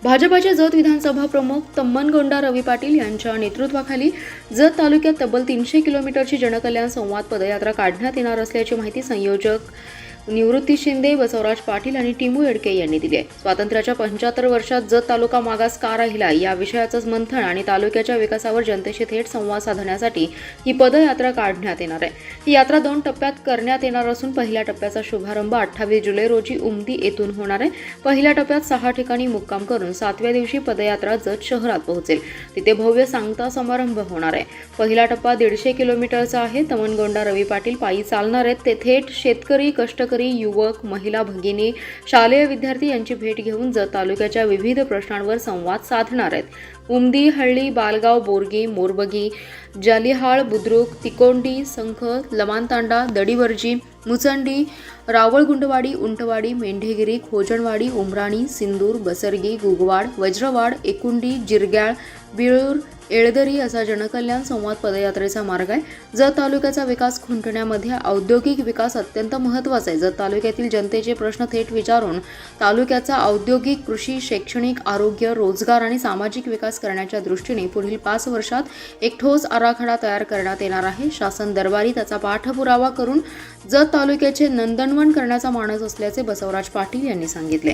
भाजपाचे जत विधानसभा प्रमुख तम्मनगोंडा रवी पाटील यांच्या नेतृत्वाखाली जत तालुक्यात तब्बल 300 किलोमीटरची जनकल्याण संवाद पदयात्रा काढण्यात येणार असल्याची माहिती संयोजक निवृत्ती शिंदे, बसवराज पाटील आणि टिमू येडके यांनी दिली आहे. स्वातंत्र्याच्या 75 वर्षात जत तालुका मागास का राहिला या विषयाचंच मंथन आणि तालुक्याच्या विकासावर जनतेशी थेट संवाद साधण्यासाठी ही पदयात्रा काढण्यात येणार आहे. ही यात्रा 2 टप्प्यात करण्यात येणार असून पहिल्या टप्प्याचा शुभारंभ 28 जुलै रोजी उमदी येथून होणार आहे. पहिल्या टप्प्यात 6 ठिकाणी मुक्काम करून 7व्या दिवशी पदयात्रा जत शहरात पोहोचेल. तिथे भव्य सांगता समारंभ होणार आहे. पहिला टप्पा 150 किलोमीटरचा आहे. तम्मनगोंडा रवी पाटील पायी चालणार आहेत. ते थेट शेतकरी, कष्टकरी, युवक, महिला, भगिनी, शालेय विद्यार्थी यांची भेट घेऊन जत तालुक्याच्या विविध प्रश्नांवर संवाद साधणार आहेत. उमदी, हळ्ळी, बालगाव, बोरगी, मोरबगी, जालिहाळ, बुद्रुक, तिकोंडी, संख, लमानतांडा, दडीवरजी, मुचंडी, रावळगुंडवाडी, उंटवाडी, मेंढेगिरी, खोजणवाडी, उमराणी, सिंदूर, बसरगी, गुगवाड, वज्रवाड, एकुंडी, जिरग्याळ, बिळूर, येळदरी असा जनकल्याण संवाद पदयात्रेचा मार्ग आहे. जत तालुक्याचा विकास खुंटण्यामध्ये औद्योगिक विकास अत्यंत महत्त्वाचा आहे. जत तालुक्यातील जनतेचे प्रश्न थेट विचारून तालुक्याचा औद्योगिक, कृषी, शैक्षणिक, आरोग्य, रोजगार आणि सामाजिक विकास करण्याच्या दृष्टीने पुढील 5 वर्षात एक ठोस आराखडा तयार करण्यात येणार आहे. शासन दरबारी त्याचा पाठपुरावा करून जत तालुक्याचे नंदनवन करण्याचा मानस असल्याचे बसवराज पाटील यांनी सांगितले.